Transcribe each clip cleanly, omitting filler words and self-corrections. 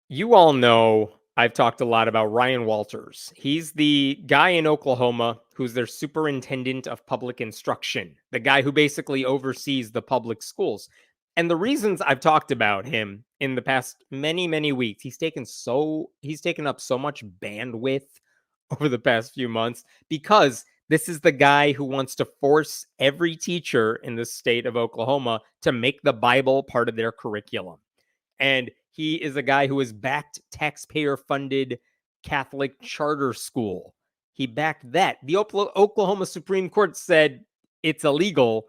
You all know I've talked a lot about Ryan Walters. He's the guy in Oklahoma who's their superintendent of public instruction, the guy who basically oversees the public schools. And the reasons I've talked about him in the past many weeks, he's taken up so much bandwidth over the past few months because this is the guy who wants to force every teacher in the state of Oklahoma to make the Bible part of their curriculum. And he is a guy who has backed taxpayer funded Catholic charter school. He backed that. The Oklahoma Supreme Court said it's illegal,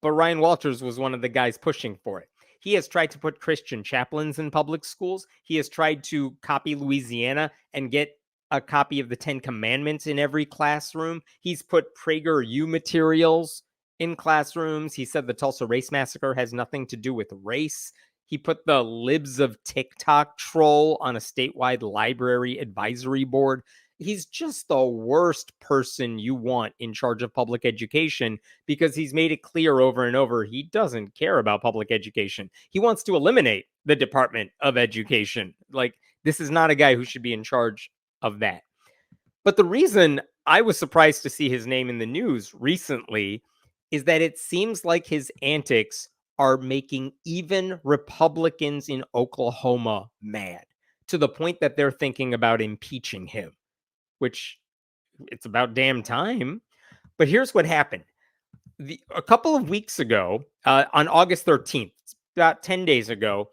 but Ryan Walters was one of the guys pushing for it. He has tried to put Christian chaplains in public schools. He has tried to copy Louisiana and get a copy of the 10 Commandments in every classroom. He's put PragerU materials in classrooms. He said the Tulsa Race Massacre has nothing to do with race. He put the Libs of TikTok troll on a statewide library advisory board. He's just the worst person you want in charge of public education because he's made it clear over and over he doesn't care about public education. He wants to eliminate the Department of Education. Like, this is not a guy who should be in charge of that. But the reason I was surprised to see his name in the news recently is that it seems like his antics are making even Republicans in Oklahoma mad to the point that they're thinking about impeaching him, which it's about damn time. But here's what happened. A couple of weeks ago, on August 13th, about 10 days ago,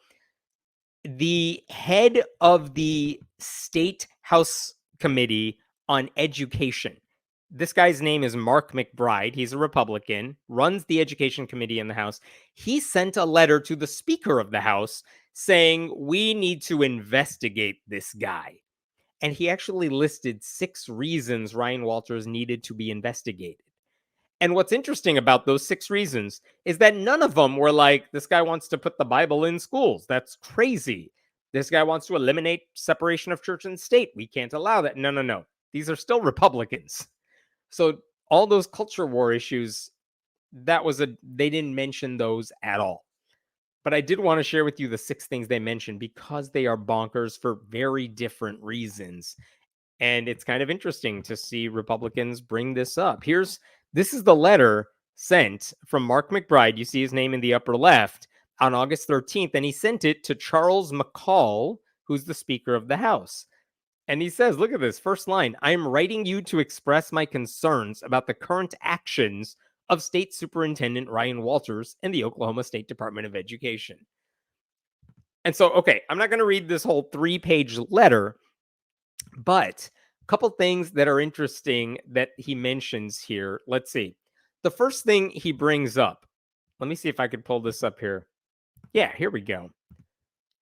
the head of the State House Committee on Education, this guy's name is Mark McBride. He's a Republican, runs the Education Committee in the House. He sent a letter to the Speaker of the House saying, we need to investigate this guy. And he actually listed 6 reasons Ryan Walters needed to be investigated. And what's interesting about those 6 reasons is that none of them were like, this guy wants to put the Bible in schools. That's crazy. This guy wants to eliminate separation of church and state. We can't allow that. No. These are still Republicans. So all those culture war issues, they didn't mention those at all. But I did want to share with you the 6 things they mentioned because they are bonkers for very different reasons. And it's kind of interesting to see Republicans bring this up. This is the letter sent from Mark McBride. You see his name in the upper left on August 13th, and he sent it to Charles McCall, who's the Speaker of the House. And he says, look at this first line. I am writing you to express my concerns about the current actions of State Superintendent Ryan Walters and the Oklahoma State Department of Education. And so, okay, I'm not going to read this whole 3-page letter, but a couple things that are interesting that he mentions here. Let's see. The first thing he brings up, let me see if I could pull this up here. Yeah, here we go.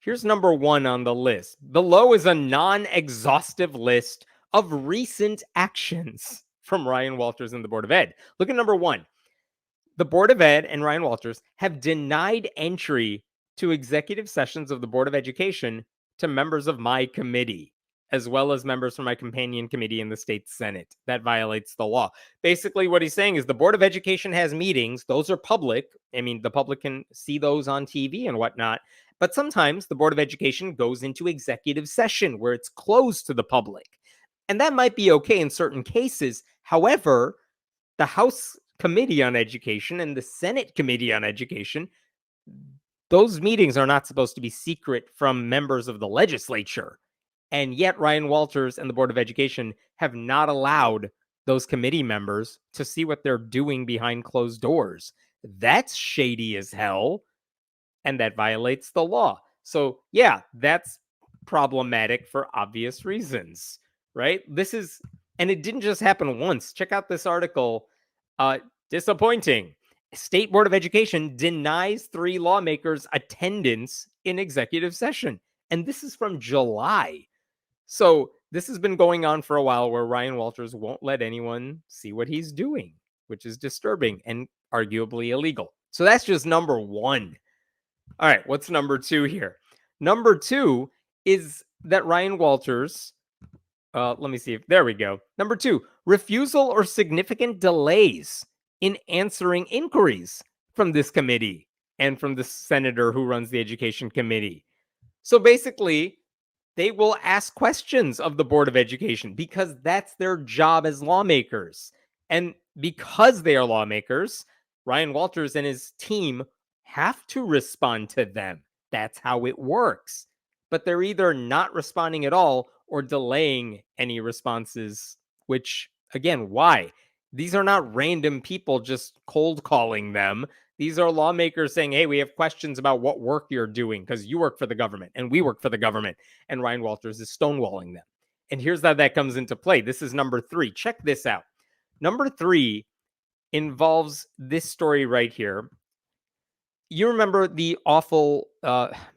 Here's number 1 on the list. Below is a non-exhaustive list of recent actions from Ryan Walters and the Board of Ed. Look at number 1. The Board of Ed and Ryan Walters have denied entry to executive sessions of the Board of Education to members of my committee, as well as members from my companion committee in the state Senate. That violates the law. Basically, what he's saying is the Board of Education has meetings. Those are public. I mean, the public can see those on TV and whatnot. But sometimes the Board of Education goes into executive session where it's closed to the public. And that might be okay in certain cases. However, the House Committee on Education and the Senate Committee on Education, those meetings are not supposed to be secret from members of the legislature. And yet Ryan Walters and the Board of Education have not allowed those committee members to see what they're doing behind closed doors. That's shady as hell. And that violates the law. So yeah, that's problematic for obvious reasons, right? And it didn't just happen once. Check out this article. Disappointing. State Board of Education denies 3 lawmakers attendance in executive session. And this is from July. So this has been going on for a while where Ryan Walters won't let anyone see what he's doing, which is disturbing and arguably illegal. So that's just number 1. All right, what's number 2 here? Number 2 is that Ryan Walters, let me see if, there we go. Number 2, refusal or significant delays in answering inquiries from this committee and from the senator who runs the Education Committee. So basically, They will ask questions of the Board of Education because that's their job as lawmakers. And because they are lawmakers, Ryan Walters and his team have to respond to them. That's how it works. But they're either not responding at all or delaying any responses, which, again, why? These are not random people just cold calling them. These are lawmakers saying, hey, we have questions about what work you're doing because you work for the government and we work for the government. And Ryan Walters is stonewalling them. And here's how that comes into play. This is number 3. Check this out. Number 3 involves this story right here. You remember the awful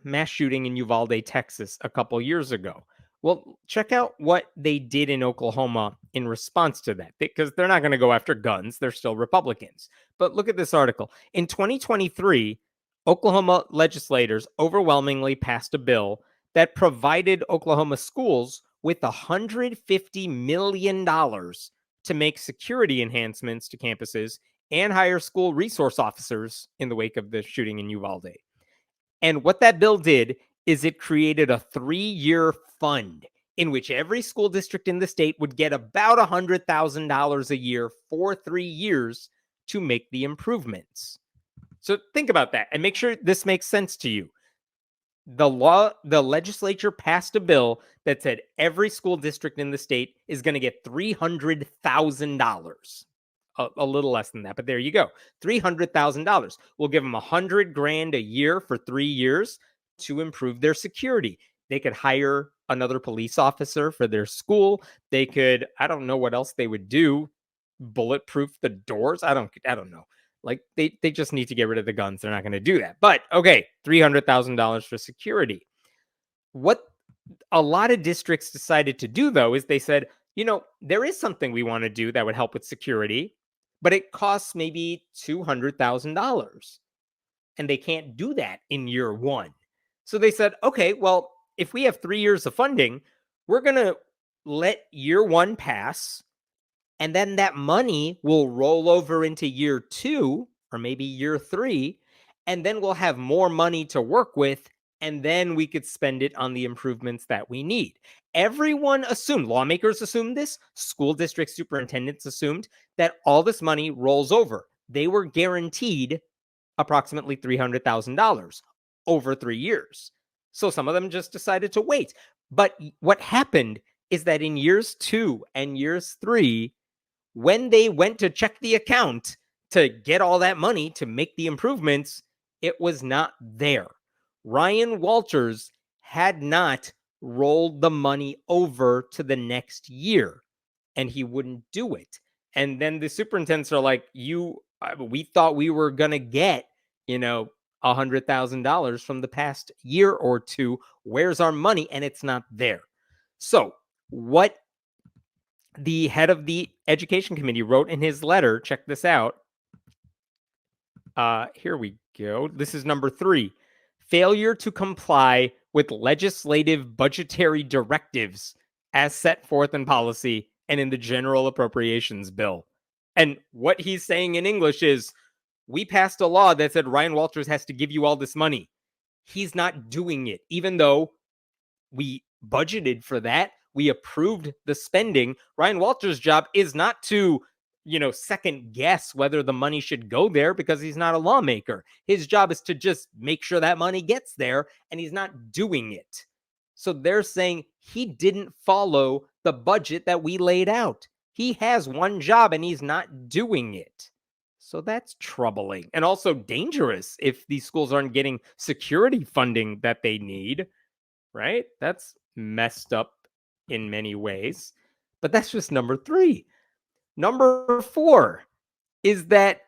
mass shooting in Uvalde, Texas, a couple years ago. Well, check out what they did in Oklahoma in response to that, because they're not going to go after guns. They're still Republicans. But look at this article. In 2023, Oklahoma legislators overwhelmingly passed a bill that provided Oklahoma schools with $150 million to make security enhancements to campuses and hire school resource officers in the wake of the shooting in Uvalde. And what that bill did is it created a 3-year fund in which every school district in the state would get about $100,000 a year for 3 years to make the improvements. So think about that and make sure this makes sense to you. The legislature passed a bill that said every school district in the state is going to get $300,000. A little less than that, but there you go. $300,000. We'll give them $100,000 a year for 3 years to improve their security. They could hire another police officer for their school. They could, I don't know what else they would do. Bulletproof the doors. I don't know. Like they just need to get rid of the guns. They're not going to do that. But okay, $300,000 for security. What a lot of districts decided to do, though, is they said, there is something we want to do that would help with security, but it costs maybe $200,000. And they can't do that in year 1. So they said, okay, well, if we have 3 years of funding, we're going to let year 1 pass. And then that money will roll over into year 2 or maybe year 3. And then we'll have more money to work with. And then we could spend it on the improvements that we need. Everyone assumed, lawmakers assumed this, school district superintendents assumed that all this money rolls over. They were guaranteed approximately $300,000 over 3 years. So some of them just decided to wait. But what happened is that in years 2 and years 3, when they went to check the account to get all that money to make the improvements, it was not there. Ryan Walters had not rolled the money over to the next year, and he wouldn't do it. And then the superintendents are like, we thought we were going to get, $100,000 from the past year or 2. Where's our money? And it's not there. So what the head of the education committee wrote in his letter, check this out. Here we go. This is number 3. Failure to comply with legislative budgetary directives as set forth in policy and in the general appropriations bill. And what he's saying in English is, we passed a law that said Ryan Walters has to give you all this money. He's not doing it, even though we budgeted for that. We approved the spending. Ryan Walters' job is not to, second guess whether the money should go there because he's not a lawmaker. His job is to just make sure that money gets there, and he's not doing it. So they're saying he didn't follow the budget that we laid out. He has one job and he's not doing it. So that's troubling and also dangerous if these schools aren't getting security funding that they need, right? That's messed up in many ways. But that's just number 3. Number 4 is that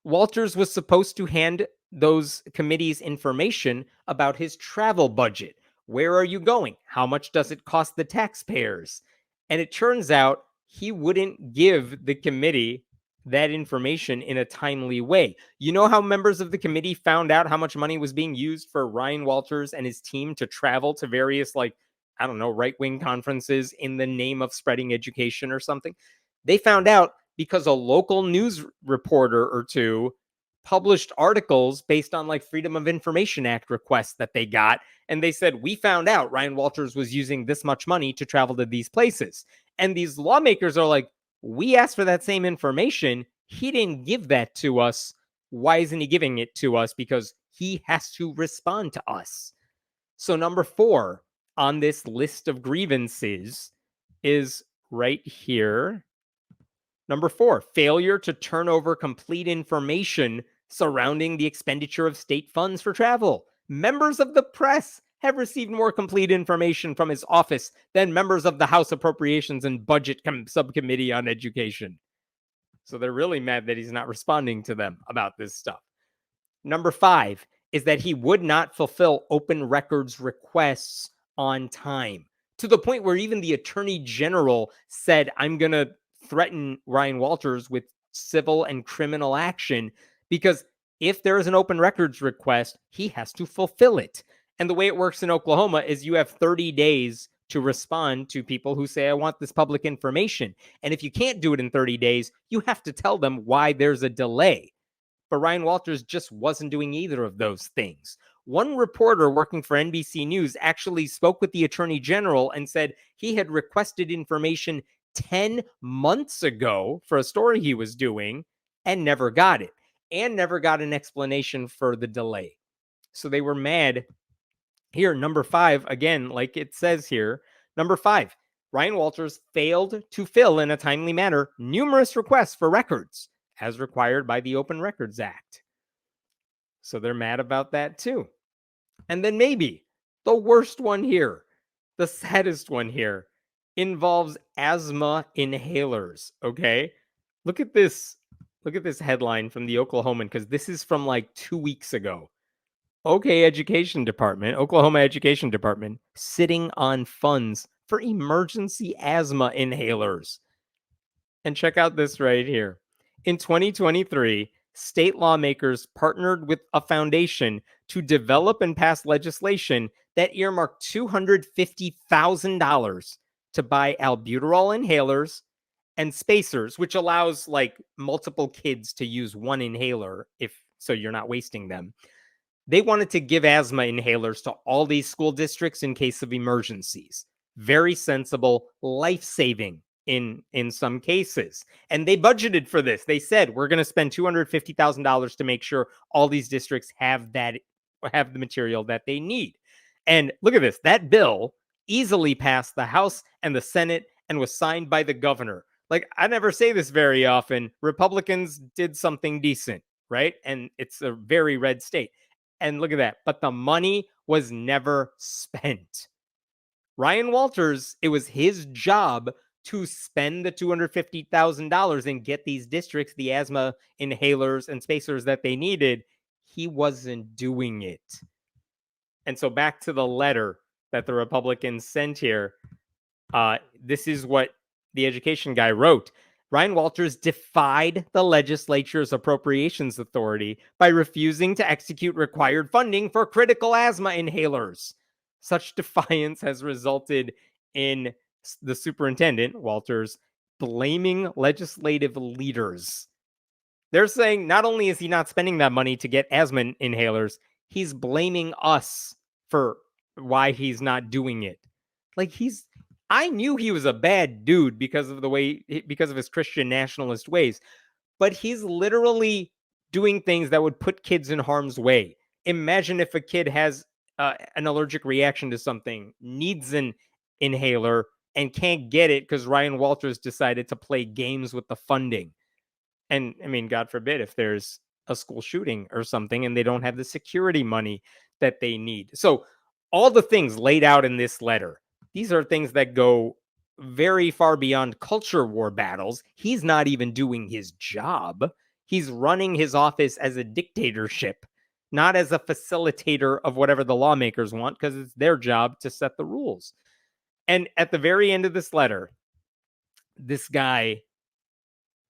Walters was supposed to hand those committees information about his travel budget. Where are you going? How much does it cost the taxpayers? And it turns out he wouldn't give the committee that information in a timely way. You know how members of the committee found out how much money was being used for Ryan Walters and his team to travel to various, right-wing conferences in the name of spreading education or something? They found out because a local news reporter or two published articles based on like Freedom of Information Act requests that they got. And they said, we found out Ryan Walters was using this much money to travel to these places. And these lawmakers are like, we asked for that same information. He didn't give that to us. Why isn't he giving it to us? Because he has to respond to us. So, number 4 on this list of grievances is right here. Number 4, failure to turn over complete information surrounding the expenditure of state funds for travel. Members of the press have received more complete information from his office than members of the House Appropriations and Budget Subcommittee on Education. So they're really mad that he's not responding to them about this stuff. Number 5 is that he would not fulfill open records requests on time, to the point where even the Attorney General said, I'm going to threaten Ryan Walters with civil and criminal action, because if there is an open records request, he has to fulfill it. And the way it works in Oklahoma is you have 30 days to respond to people who say, I want this public information. And if you can't do it in 30 days, you have to tell them why there's a delay. But Ryan Walters just wasn't doing either of those things. One reporter working for NBC News actually spoke with the Attorney General and said he had requested information 10 months ago for a story he was doing and never got it, and never got an explanation for the delay. So they were mad. Here, number 5, again, like it says here, number 5, Ryan Walters failed to fill in a timely manner numerous requests for records as required by the Open Records Act. So they're mad about that too. And then maybe the worst one here, the saddest one here, involves asthma inhalers. Okay. Look at this. Look at this headline from the Oklahoman, because this is from like 2 weeks ago. Oklahoma Education Department, sitting on funds for emergency asthma inhalers. And check out this right here. In 2023, state lawmakers partnered with a foundation to develop and pass legislation that earmarked $250,000 to buy albuterol inhalers and spacers, which allows like multiple kids to use one inhaler if so you're not wasting them. They wanted to give asthma inhalers to all these school districts in case of emergencies. Very sensible, life-saving in some cases. And they budgeted for this. They said, we're going to spend $250,000 to make sure all these districts have the material that they need. And look at this. That bill easily passed the House and the Senate and was signed by the governor. Like, I never say this very often. Republicans did something decent, right? And it's a very red state. And look at that. But the money was never spent. Ryan Walters, it was his job to spend the $250,000 and get these districts the asthma inhalers and spacers that they needed. He wasn't doing it. And so back to the letter that the Republicans sent here. This is what the education guy wrote. Ryan Walters defied the legislature's appropriations authority by refusing to execute required funding for critical asthma inhalers. Such defiance has resulted in the superintendent, Walters, blaming legislative leaders. They're saying not only is he not spending that money to get asthma inhalers, he's blaming us for why he's not doing it. Like, I knew he was a bad dude because of his Christian nationalist ways, but he's literally doing things that would put kids in harm's way. Imagine if a kid has an allergic reaction to something, needs an inhaler, and can't get it because Ryan Walters decided to play games with the funding. And I mean, God forbid if there's a school shooting or something and they don't have the security money that they need. So all the things laid out in this letter, these are things that go very far beyond culture war battles. He's not even doing his job. He's running his office as a dictatorship, not as a facilitator of whatever the lawmakers want, because it's their job to set the rules. And at the very end of this letter, this guy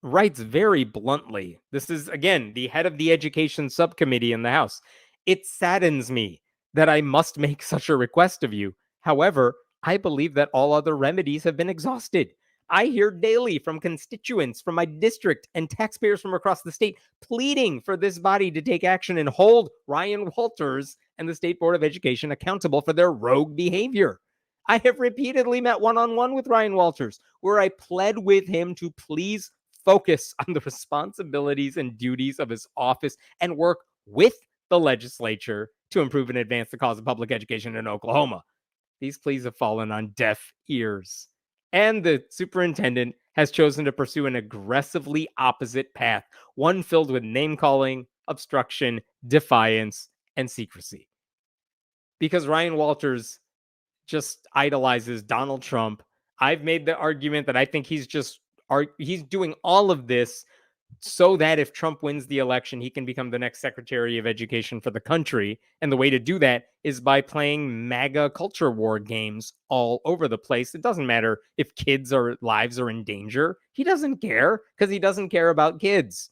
writes very bluntly. This is, again, the head of the education subcommittee in the House. It saddens me that I must make such a request of you. However, I believe that all other remedies have been exhausted. I hear daily from constituents from my district and taxpayers from across the state pleading for this body to take action and hold Ryan Walters and the State Board of Education accountable for their rogue behavior. I have repeatedly met one-on-one with Ryan Walters, where I pled with him to please focus on the responsibilities and duties of his office and work with the legislature to improve and advance the cause of public education in Oklahoma. These pleas have fallen on deaf ears. And the superintendent has chosen to pursue an aggressively opposite path, one filled with name calling, obstruction, defiance, and secrecy. Because Ryan Walters just idolizes Donald Trump, I've made the argument that I think he's doing all of this so that if Trump wins the election, he can become the next Secretary of Education for the country. And the way to do that is by playing MAGA culture war games all over the place. It doesn't matter if kids' or lives are in danger. He doesn't care because he doesn't care about kids.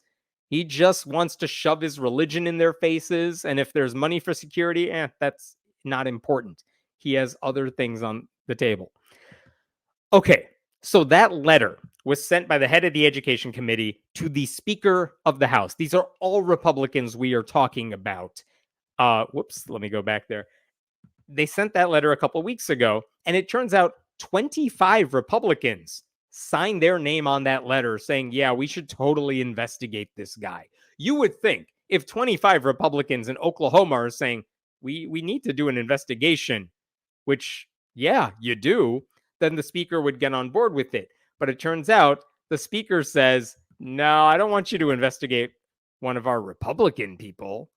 He just wants to shove his religion in their faces. And if there's money for security, that's not important. He has other things on the table. Okay, so that letter was sent by the head of the Education Committee to the Speaker of the House. These are all Republicans we are talking about. Let me go back there. They sent that letter a couple weeks ago, and it turns out 25 Republicans signed their name on that letter saying, yeah, we should totally investigate this guy. You would think if 25 Republicans in Oklahoma are saying, we need to do an investigation, which, yeah, you do, then the speaker would get on board with it. But it turns out the speaker says, no, I don't want you to investigate one of our Republican people.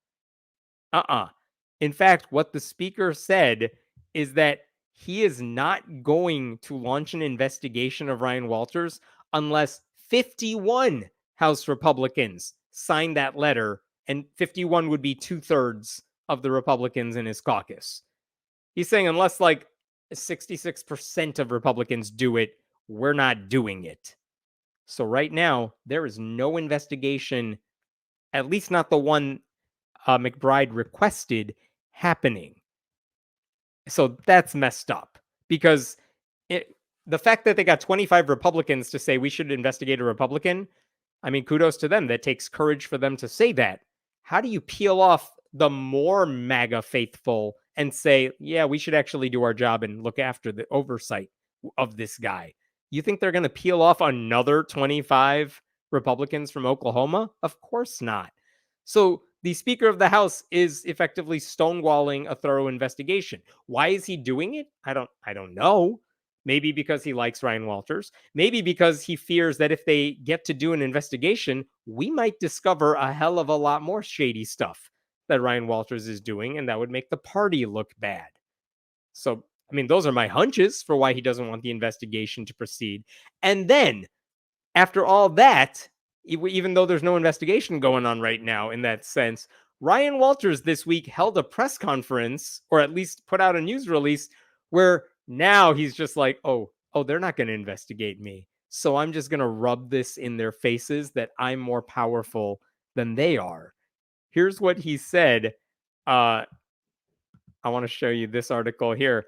In fact, what the speaker said is that he is not going to launch an investigation of Ryan Walters unless 51 House Republicans sign that letter, and 51 would be 2/3 of the Republicans in his caucus. He's saying unless like 66% of Republicans do it, we're not doing it. So right now, there is no investigation, at least not the one McBride requested, happening. So that's messed up because the fact that they got 25 Republicans to say we should investigate a Republican, I mean, kudos to them. That takes courage for them to say that. How do you peel off the more MAGA faithful and say, yeah, we should actually do our job and look after the oversight of this guy? You think they're going to peel off another 25 Republicans from Oklahoma? Of course not. So the Speaker of the House is effectively stonewalling a thorough investigation. Why is he doing it? I don't know. Maybe because he likes Ryan Walters. Maybe because he fears that if they get to do an investigation, we might discover a hell of a lot more shady stuff that Ryan Walters is doing, and that would make the party look bad. So, I mean, those are my hunches for why he doesn't want the investigation to proceed. And then, after all that, even though there's no investigation going on right now in that sense, Ryan Walters this week held a press conference, or at least put out a news release, where now he's just like, oh, they're not going to investigate me. So I'm just going to rub this in their faces that I'm more powerful than they are. Here's what he said. I want to show you this article here.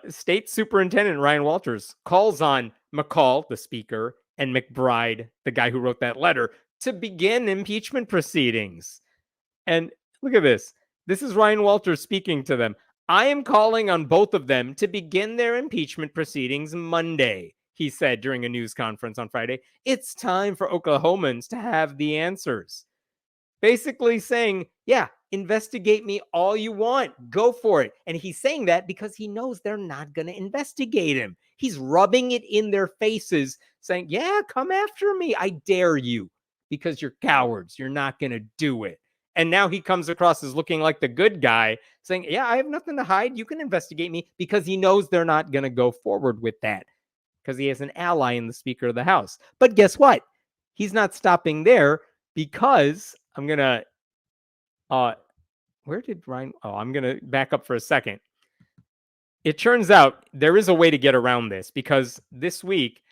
State Superintendent Ryan Walters calls on McCall, the speaker, and McBride, the guy who wrote that letter, to begin impeachment proceedings. And look at this. This is Ryan Walters speaking to them. I am calling on both of them to begin their impeachment proceedings Monday, he said during a news conference on Friday. It's time for Oklahomans to have the answers. Basically saying, yeah, investigate me all you want. Go for it. And he's saying that because he knows they're not going to investigate him. He's rubbing it in their faces, saying, yeah, come after me. I dare you, because you're cowards. You're not going to do it. And now he comes across as looking like the good guy, saying, yeah, I have nothing to hide. You can investigate me, because he knows they're not going to go forward with that, because he has an ally in the Speaker of the House. But guess what? He's not stopping there, because I'm going to, where did Ryan? Oh, I'm going to back up for a second. It turns out there is a way to get around this, because this week,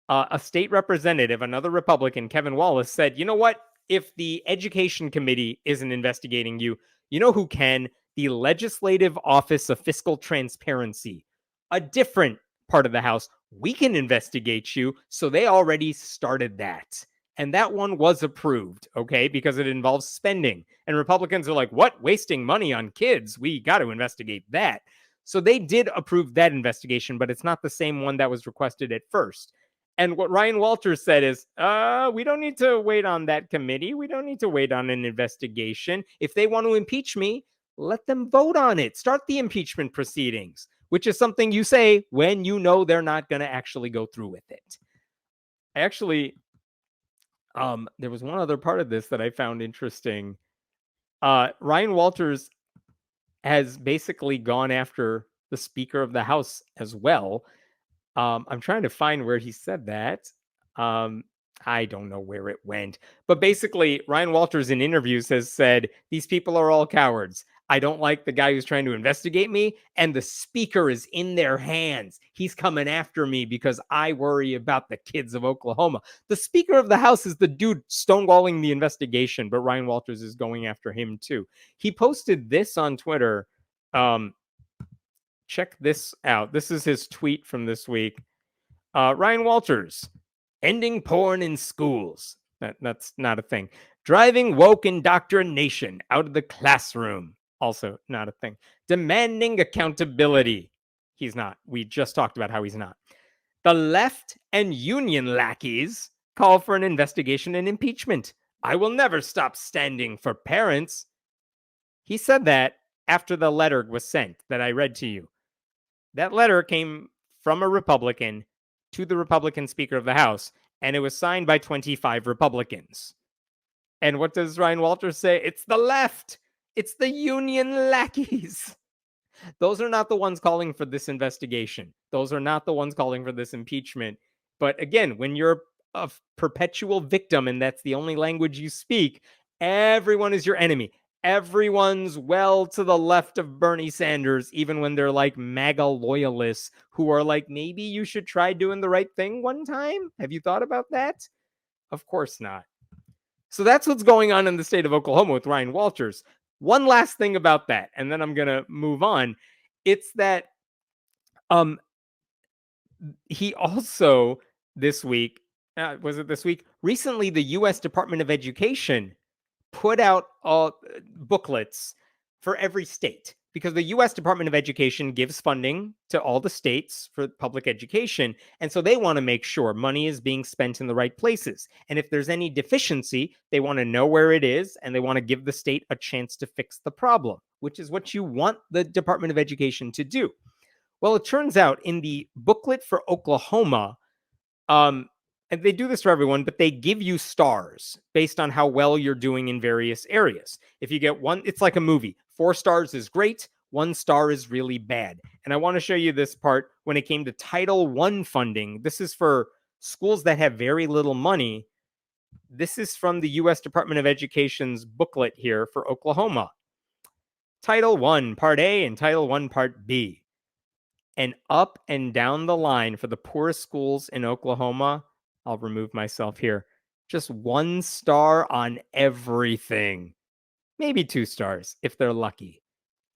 a state representative, another Republican, Kevin Wallace, said, you know what? If the Education Committee isn't investigating you, you know who can? The Legislative Office of Fiscal Transparency, a different part of the House, we can investigate you. So they already started that. And that one was approved, okay, because it involves spending. And Republicans are like, what? Wasting money on kids? We got to investigate that. So they did approve that investigation, but it's not the same one that was requested at first. And what Ryan Walters said is, we don't need to wait on that committee. We don't need to wait on an investigation. If they want to impeach me, let them vote on it. Start the impeachment proceedings, which is something you say when you know they're not going to actually go through with it. Actually, there was one other part of this that I found interesting. Ryan Walters has basically gone after the Speaker of the House as well. I'm trying to find where he said that. I don't know where it went. But basically, Ryan Walters in interviews has said, these people are all cowards. I don't like the guy who's trying to investigate me, and the speaker is in their hands. He's coming after me because I worry about the kids of Oklahoma. The Speaker of the House is the dude stonewalling the investigation, but Ryan Walters is going after him too. He posted this on Twitter. Check this out. This is his tweet from this week. Ryan Walters, ending porn in schools. That's not a thing. Driving woke indoctrination out of the classroom. Also not a thing. Demanding accountability. He's not. We just talked about how he's not. The left and union lackeys call for an investigation and impeachment. I will never stop standing for parents. He said that after the letter was sent that I read to you. That letter came from a Republican to the Republican Speaker of the House, and it was signed by 25 Republicans. And what does Ryan Walters say? It's the left. It's the union lackeys. Those are not the ones calling for this investigation. Those are not the ones calling for this impeachment. But again, when you're a perpetual victim and that's the only language you speak, everyone is your enemy. Everyone's well to the left of Bernie Sanders, even when they're like MAGA loyalists who are like, maybe you should try doing the right thing one time. Have you thought about that? Of course not. So that's what's going on in the state of Oklahoma with Ryan Walters. One last thing about that, and then I'm going to move on. It's that he also this week, was it this week? Recently, the U.S. Department of Education put out booklets for every state because the U.S. Department of Education gives funding to all the states for public education. And so they want to make sure money is being spent in the right places. And if there's any deficiency, they want to know where it is and they want to give the state a chance to fix the problem, which is what you want the Department of Education to do. Well, it turns out in the booklet for Oklahoma, and they do this for everyone, but they give you stars based on how well you're doing in various areas. If you get one, it's like a movie. 4 stars is great. 1 star is really bad. And I want to show you this part when it came to Title I funding. This is for schools that have very little money. This is from the U.S. Department of Education's booklet here for Oklahoma. Title I, Part A, and Title I, Part B. And up and down the line for the poorest schools in Oklahoma, I'll remove myself here. Just 1 star on everything. Maybe 2 stars if they're lucky.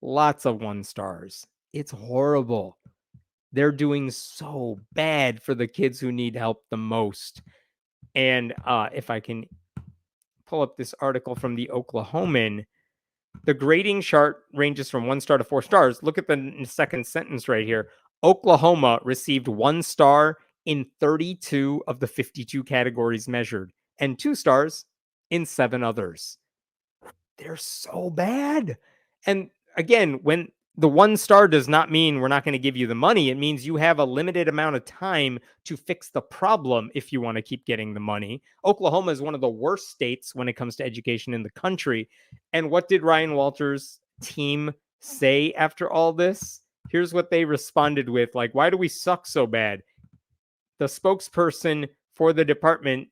Lots of 1 stars. It's horrible. They're doing so bad for the kids who need help the most. And if I can pull up this article from the Oklahoman, the grading chart ranges from 1 star to 4 stars. Look at the second sentence right here. Oklahoma received 1 star in 32 of the 52 categories measured, and 2 stars in 7 others. They're so bad. And again, when the 1 star does not mean we're not going to give you the money, it means you have a limited amount of time to fix the problem if you want to keep getting the money. Oklahoma is one of the worst states when it comes to education in the country. And what did Ryan Walters' team say after all this? Here's what they responded with, like, why do we suck so bad? The spokesperson for the department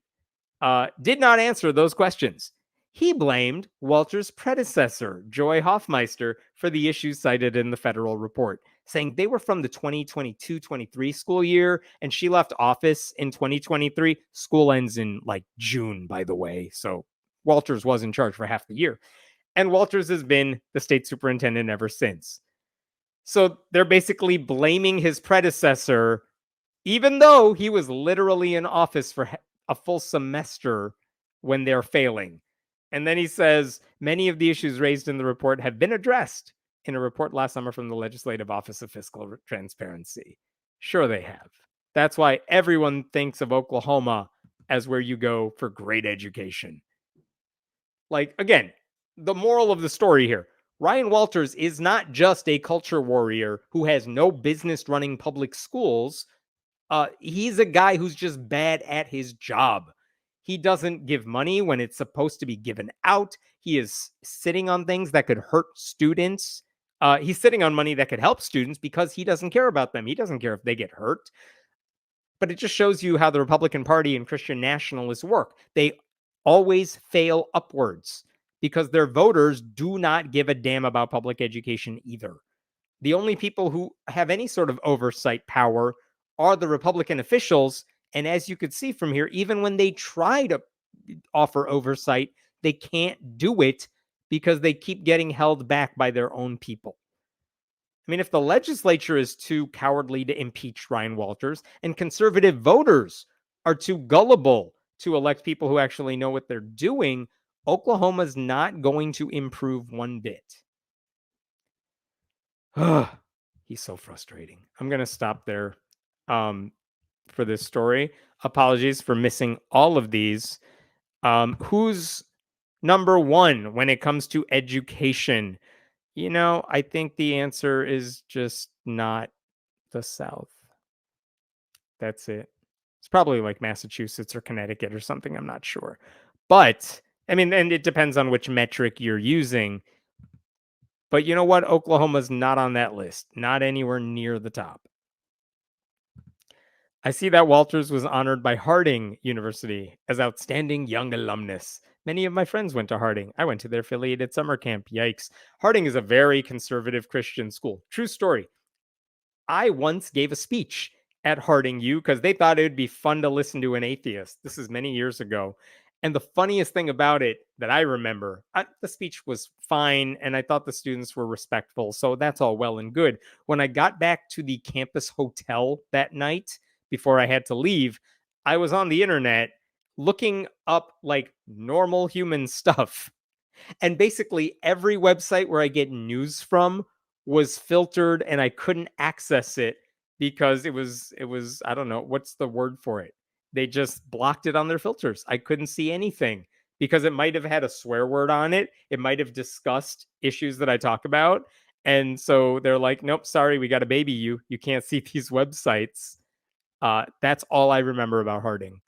did not answer those questions. He blamed Walters' predecessor, Joy Hoffmeister, for the issues cited in the federal report, saying they were from the 2022-23 school year, and she left office in 2023. School ends in like June, by the way, so Walters was in charge for half the year. And Walters has been the state superintendent ever since. So they're basically blaming his predecessor even though he was literally in office for a full semester when they're failing. And then he says many of the issues raised in the report have been addressed in a report last summer from the Legislative Office of Fiscal Transparency. Sure, they have. That's why everyone thinks of Oklahoma as where you go for great education. Like, again, the moral of the story here, Ryan Walters is not just a culture warrior who has no business running public schools. He's a guy who's just bad at his job. He doesn't give money when it's supposed to be given out. He is sitting on things that could hurt students. He's sitting on money that could help students because he doesn't care about them. He doesn't care if they get hurt. But it just shows you how the Republican Party and Christian nationalists work. They always fail upwards because their voters do not give a damn about public education either. The only people who have any sort of oversight power are the Republican officials. And as you could see from here, even when they try to offer oversight, they can't do it because they keep getting held back by their own people. I mean, if the legislature is too cowardly to impeach Ryan Walters and conservative voters are too gullible to elect people who actually know what they're doing, Oklahoma's not going to improve one bit. He's so frustrating. I'm going to stop there for this story. Apologies for missing all of these. Who's number one when it comes to education? I think the answer is just not the South. That's it. It's probably like Massachusetts or Connecticut or something. I'm not sure. But, I mean, and it depends on which metric you're using. But you know what? Oklahoma's not on that list, not anywhere near the top. I see that Walters was honored by Harding University as outstanding young alumnus. Many of my friends went to Harding. I went to their affiliated summer camp. Yikes. Harding is a very conservative Christian school. True story. I once gave a speech at Harding U because they thought it would be fun to listen to an atheist. This is many years ago. And the funniest thing about it that I remember, the speech was fine, and I thought the students were respectful. So that's all well and good. When I got back to the campus hotel that night before I had to leave, I was on the internet looking up like normal human stuff. And basically every website where I get news from was filtered and I couldn't access it because it was I don't know, what's the word for it? They just blocked it on their filters. I couldn't see anything because it might have had a swear word on it. It might have discussed issues that I talk about. And so they're like, nope, sorry, we got to baby you. You can't see these websites. That's all I remember about Harding.